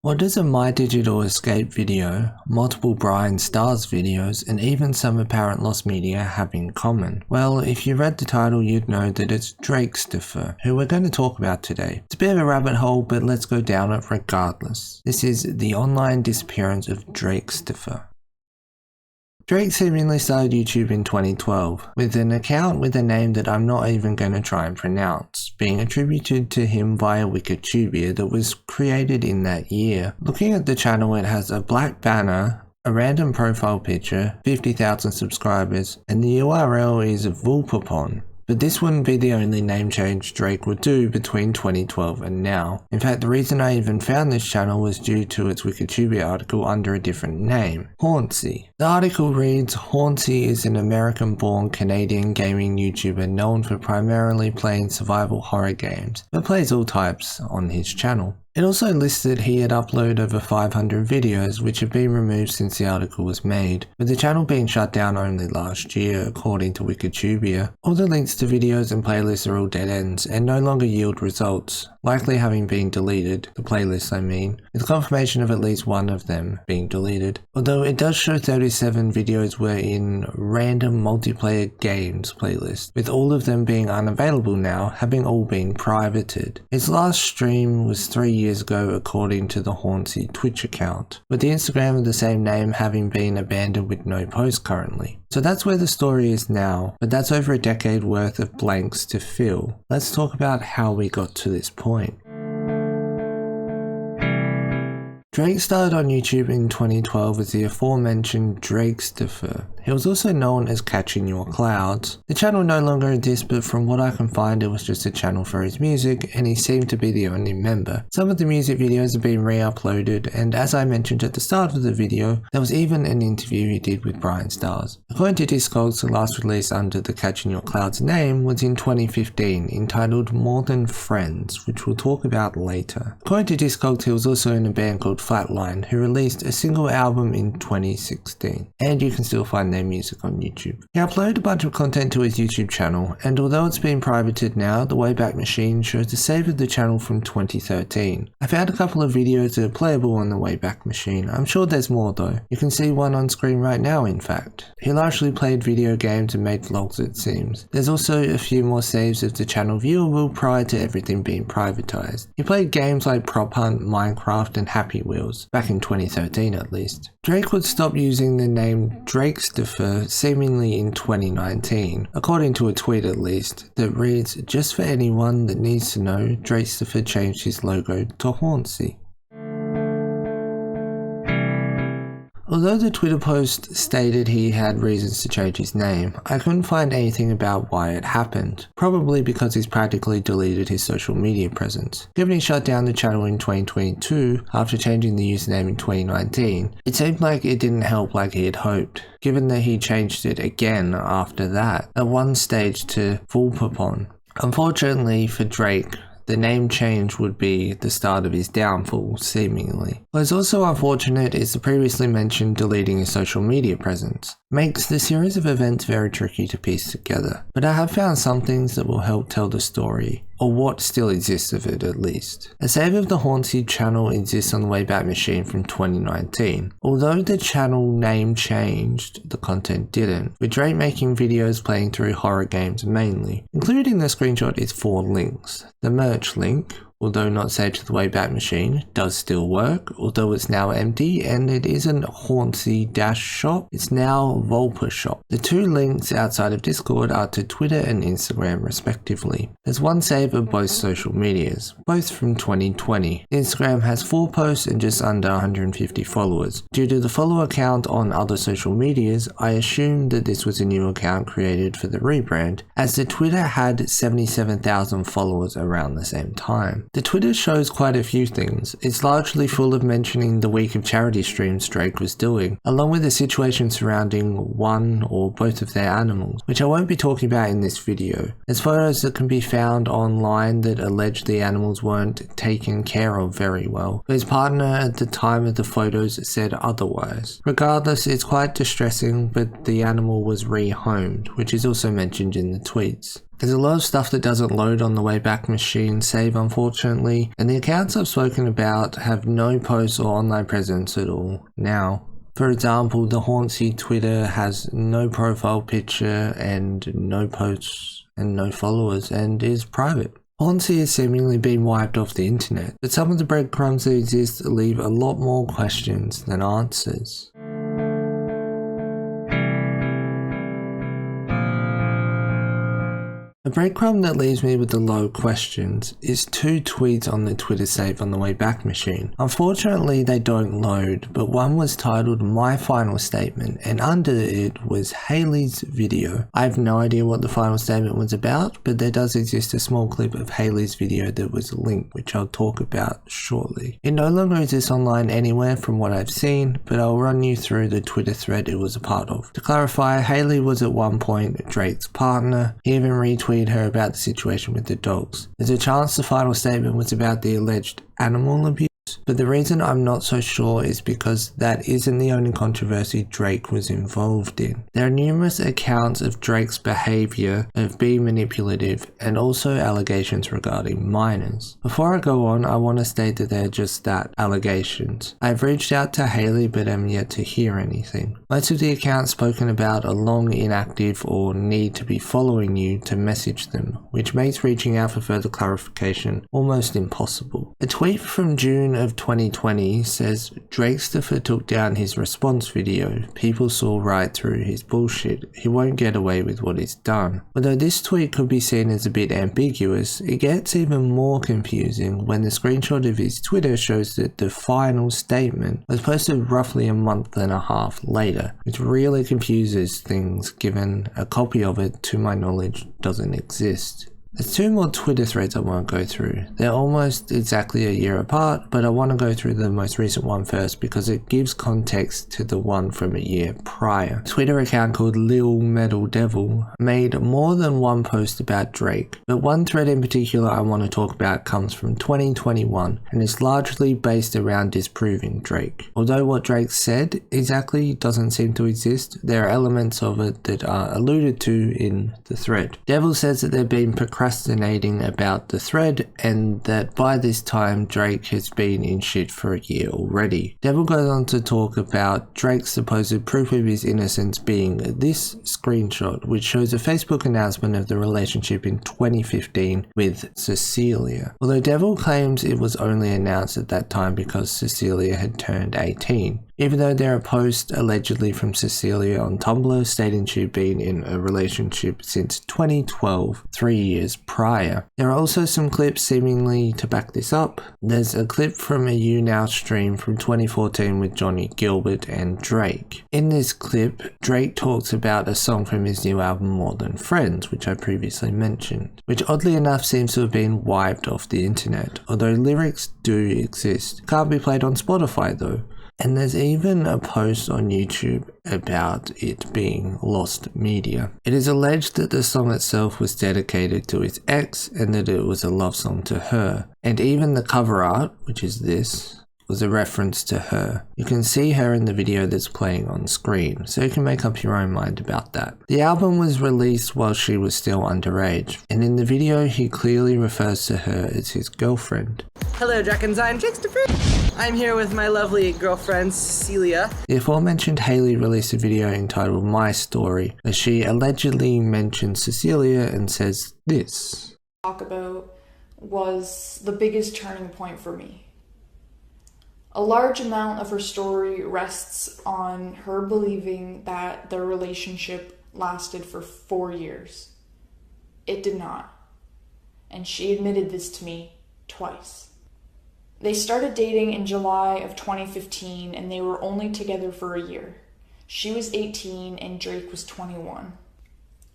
What does a My Digital Escape video, multiple Bryan Stars videos, and even some apparent lost media have in common? Well, if you read the title, you'd know that it's Drakestopher, who we're going to talk about today. It's a bit of a rabbit hole, but let's go down it regardless. This is the online disappearance of Drakestopher. Drake seemingly started YouTube in 2012, with an account with a name that I'm not even going to try and pronounce, being attributed to him via Wikitubia that was created in that year. Looking at the channel, it has a black banner, a random profile picture, 50,000 subscribers, and the URL is Vulpapon. But this wouldn't be the only name change Drake would do between 2012 and now. In fact, the reason I even found this channel was due to its Wikitubia article under a different name, Hauntsii. The article reads, Hauntsii is an American-born Canadian gaming YouTuber known for primarily playing survival horror games, but plays all types on his channel. It also listed he had uploaded over 500 videos which have been removed since the article was made, with the channel being shut down only last year according to Wikitubia. All the links to videos and playlists are all dead ends and no longer yield results, likely having been deleted, the playlists I mean, with confirmation of at least one of them being deleted. Although it does show 37 videos were in random multiplayer games playlist, with all of them being unavailable now, having all been privated. His last stream was 3 years ago according to the Hauntsii Twitch account, with the Instagram of the same name having been abandoned with no post currently. So that's where the story is now, but that's over a decade worth of blanks to fill. Let's talk about how we got to this point. Drake started on YouTube in 2012 as the aforementioned Drakestopher. He was also known as CatchingYourClouds. The channel no longer exists, but from what I can find it was just a channel for his music and he seemed to be the only member. Some of the music videos have been re-uploaded, and as I mentioned at the start of the video, there was even an interview he did with Bryan Stars. According to Discogs, the last release under the CatchingYourClouds name was in 2015, entitled More Than Friends, which we'll talk about later. According to Discogs, he was also in a band called Flatline, who released a single album in 2016, and you can still find their music on YouTube. He uploaded a bunch of content to his YouTube channel, and although it's been privated now, the Wayback Machine shows a save of the channel from 2013. I found a couple of videos that are playable on the Wayback Machine. I'm sure there's more though. You can see one on screen right now in fact. He largely played video games and made vlogs it seems. There's also a few more saves of the channel viewable prior to everything being privatized. He played games like Prop Hunt, Minecraft and Happy Wheels, back in 2013 at least. Drake would stop using the name Drakestopher seemingly in 2019, according to a tweet at least, that reads, just for anyone that needs to know, Drakestopher changed his logo to Hauntsii. Although the Twitter post stated he had reasons to change his name, I couldn't find anything about why it happened, probably because he's practically deleted his social media presence. Given he shut down the channel in 2022 after changing the username in 2019, it seemed like it didn't help like he had hoped, given that he changed it again after that, at one stage to Vulpapon. Unfortunately for Drake, the name change would be the start of his downfall, seemingly. What is also unfortunate is the previously mentioned deleting his social media presence. Makes the series of events very tricky to piece together, but I have found some things that will help tell the story, or what still exists of it at least. A save of the Hauntsii channel exists on the Wayback Machine from 2019. Although the channel name changed, the content didn't, with Drake making videos playing through horror games mainly. Included in the screenshot is 4 links. The merch link, although not saved to the Wayback Machine, does still work, although it's now empty and it isn't Hauntsii-shop, it's now Vulpapon. The 2 links outside of Discord are to Twitter and Instagram respectively. There's one save of both social medias, both from 2020. Instagram has 4 posts and just under 150 followers. Due to the follower count on other social medias, I assumed that this was a new account created for the rebrand, as the Twitter had 77,000 followers around the same time. The Twitter shows quite a few things. It's largely full of mentioning the week of charity streams Drake was doing, along with the situation surrounding one or both of their animals, which I won't be talking about in this video. There's photos that can be found online that allege the animals weren't taken care of very well, but his partner at the time of the photos said otherwise. Regardless, it's quite distressing, but the animal was rehomed, which is also mentioned in the tweets. There's a lot of stuff that doesn't load on the Wayback Machine save, unfortunately, and the accounts I've spoken about have no posts or online presence at all now. For example, the Hauntsii Twitter has no profile picture and no posts and no followers and is private. Hauntsii has seemingly been wiped off the internet, but some of the breadcrumbs that exist leave a lot more questions than answers. A breadcrumb that leaves me with a lot of questions is 2 tweets on the Twitter save on the Wayback Machine. Unfortunately, they don't load, but one was titled "My Final Statement" and under it was Hayley's video. I have no idea what the final statement was about, but there does exist a small clip of Hayley's video that was linked, which I'll talk about shortly. It no longer exists online anywhere from what I've seen, but I'll run you through the Twitter thread it was a part of. To clarify, Hayley was at one point Drake's partner. He even retweeted her about the situation with the dogs. There's a chance the final statement was about the alleged animal abuse, but the reason I'm not so sure is because that isn't the only controversy Drake was involved in. There are numerous accounts of Drake's behaviour of being manipulative and also allegations regarding minors. Before I go on, I want to state that they're just that, allegations. I've reached out to Hayley but am yet to hear anything. Most of the accounts spoken about are long inactive or need to be following you to message them, which makes reaching out for further clarification almost impossible. A tweet from June of 2020 says Drakestopher took down his response video. People saw right through his bullshit. He won't get away with what he's done. Although this tweet could be seen as a bit ambiguous, it gets even more confusing when the screenshot of his Twitter shows that the final statement was posted roughly a month and a half later, which really confuses things given a copy of it, to my knowledge, doesn't exist. There's 2 more Twitter threads I want to go through. They're almost exactly a year apart, but I want to go through the most recent one first because it gives context to the one from a year prior. A Twitter account called Lil Metal Devil made more than one post about Drake, but one thread in particular I want to talk about comes from 2021 and is largely based around disproving Drake. Although what Drake said exactly doesn't seem to exist, there are elements of it that are alluded to in the thread. Devil says that they've been procrastinating about the thread and that by this time Drake has been in shit for a year already. Devil goes on to talk about Drake's supposed proof of his innocence being this screenshot, which shows a Facebook announcement of the relationship in 2015 with Cecilia. Although Devil claims it was only announced at that time because Cecilia had turned 18. Even though there are posts allegedly from Cecilia on Tumblr stating she'd been in a relationship since 2012, 3 years prior. There are also some clips seemingly to back this up. There's a clip from a You Now stream from 2014 with Johnny Gilbert and Drake. In this clip, Drake talks about a song from his new album More Than Friends, which I previously mentioned, which oddly enough seems to have been wiped off the internet, although lyrics do exist. Can't be played on Spotify though. And there's even a post on YouTube about it being lost media. It is alleged that the song itself was dedicated to his ex and that it was a love song to her. And even the cover art, which is this, was a reference to her. You can see her in the video that's playing on screen, so you can make up your own mind about that. The album was released while she was still underage, and in the video he clearly refers to her as his girlfriend. Hello, Drakestopher. I'm here with my lovely girlfriend, Cecilia. The aforementioned Hayley released a video entitled My Story, where she allegedly mentions Cecilia and says this. Talk about was the biggest turning point for me. A large amount of her story rests on her believing that their relationship lasted for 4 years. It did not. And she admitted this to me twice. They started dating in July of 2015 and they were only together for a year. She was 18 and Drake was 21.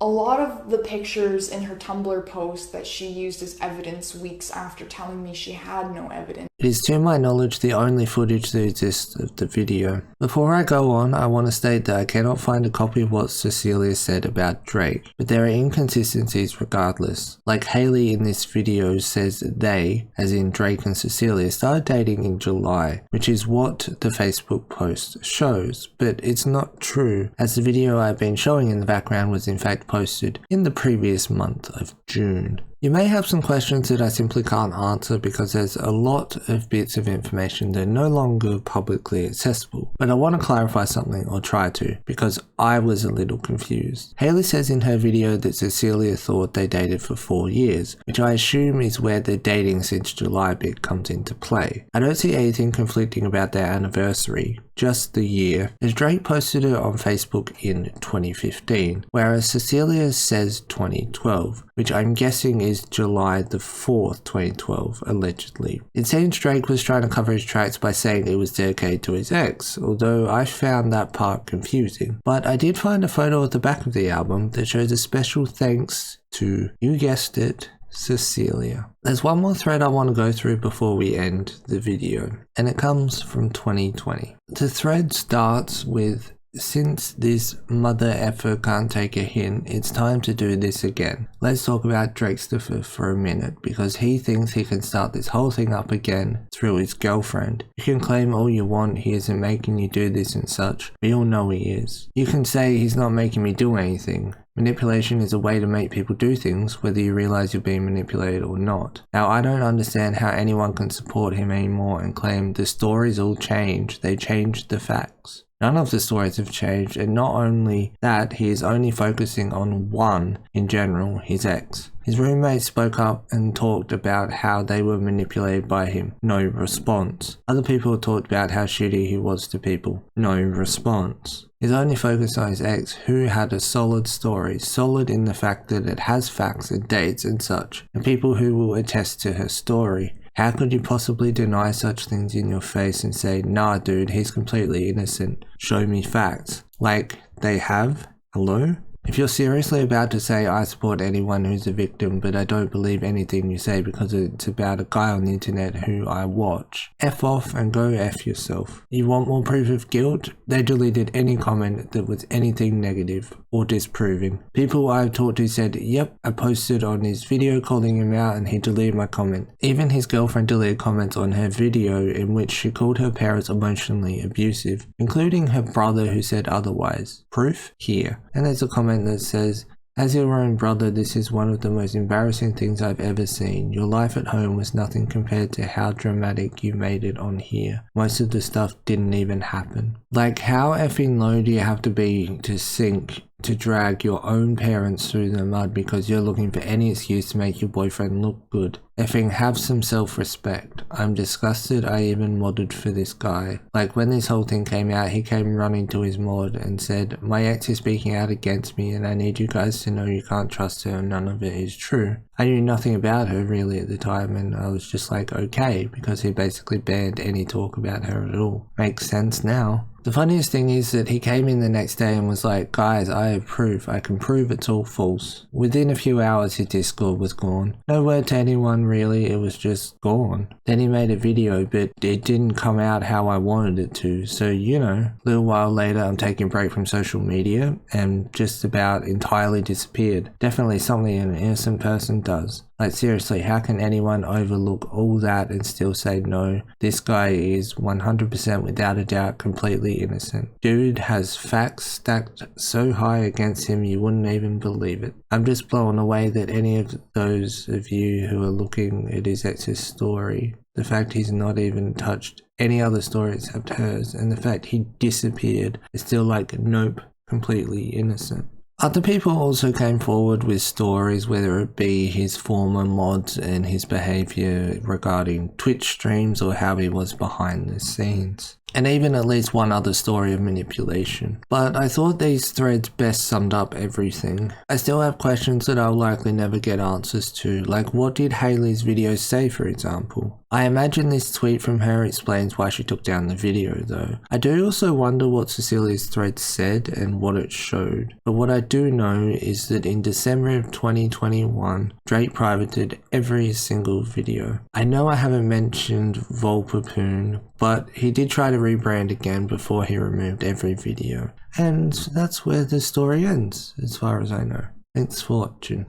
A lot of the pictures in her Tumblr post that she used as evidence weeks after telling me she had no evidence. It is to my knowledge the only footage that exists of the video. Before I go on, I want to state that I cannot find a copy of what Cecilia said about Drake, but there are inconsistencies regardless. Like Hayley in this video says they, as in Drake and Cecilia, started dating in July, which is what the Facebook post shows, but it's not true, as the video I've been showing in the background was in fact posted in the previous month of June. You may have some questions that I simply can't answer because there's a lot of bits of information that are no longer publicly accessible, but I want to clarify something, or try to, because I was a little confused. Hailey says in her video that Cecilia thought they dated for 4 years, which I assume is where the dating since July bit comes into play. I don't see anything conflicting about their anniversary, just the year, as Drake posted it on Facebook in 2015, whereas Cecilia says 2012, which I'm guessing is July the 4th, 2012, allegedly. It seems Drake was trying to cover his tracks by saying it was dedicated to his ex, although I found that part confusing. But I did find a photo at the back of the album that shows a special thanks to, you guessed it, Cecilia. There's one more thread I want to go through before we end the video, and it comes from 2020. The thread starts with, "Since this mother effer can't take a hint, it's time to do this again. Let's talk about Drakestopher for a minute, because he thinks he can start this whole thing up again through his girlfriend. You can claim all you want he isn't making you do this and such, we all know he is. You can say he's not making me do anything. Manipulation is a way to make people do things, whether you realize you're being manipulated or not. Now, I don't understand how anyone can support him anymore and claim the stories all changed. They changed the facts. None of the stories have changed, and not only that, he is only focusing on one in general, his ex. His roommate spoke up and talked about how they were manipulated by him. No response. Other people talked about how shitty he was to people. No response. He's only focused on his ex, who had a solid story, solid in the fact that it has facts and dates and such, and people who will attest to her story. How could you possibly deny such things in your face and say, nah dude, he's completely innocent, show me facts? Like, they have? Hello? If you're seriously about to say I support anyone who's a victim, but I don't believe anything you say because it's about a guy on the internet who I watch, F off and go F yourself. You want more proof of guilt? They deleted any comment that was anything negative or disproving. People I've talked to said, yep, I posted on his video calling him out and he deleted my comment. Even his girlfriend deleted comments on her video in which she called her parents emotionally abusive, including her brother who said otherwise. Proof? Here. And there's a comment that says, as your own brother, this is one of the most embarrassing things I've ever seen. Your life at home was nothing compared to how dramatic you made it on here. Most of the stuff didn't even happen. Like, how effing low do you have to be to sink to drag your own parents through the mud because you're looking for any excuse to make your boyfriend look good? Effing have some self-respect. I'm disgusted I even modded for this guy. Like, when this whole thing came out, he came running to his mod and said, my ex is speaking out against me and I need you guys to know you can't trust her and none of it is true. I knew nothing about her really at the time and I was just like, okay, because he basically banned any talk about her at all. Makes sense now. The funniest thing is that he came in the next day and was like, guys, I have proof. I can prove it's all false. Within a few hours his Discord was gone. No word to anyone really, it was just gone. Then he made a video, but it didn't come out how I wanted it to. So, you know, a little while later I'm taking a break from social media and just about entirely disappeared. Definitely something an innocent person does. Like, seriously, how can anyone overlook all that and still say no? This guy is 100% without a doubt completely innocent. Dude has facts stacked so high against him you wouldn't even believe it. I'm just blown away that any of those of you who are looking at his ex's story, the fact he's not even touched any other story except hers, and the fact he disappeared is still like, nope, completely innocent. Other people also came forward with stories, whether it be his former mods and his behaviour regarding Twitch streams or how he was behind the scenes. And even at least one other story of manipulation. But I thought these threads best summed up everything. I still have questions that I'll likely never get answers to, like what did Hailey's video say, for example? I imagine this tweet from her explains why she took down the video though. I do also wonder what Cecilia's thread said and what it showed. But what I do know is that in December of 2021, Drake privated every single video. I know I haven't mentioned Vulpapon, but he did try to rebrand again before he removed every video. And that's where the story ends, as far as I know. Thanks for watching.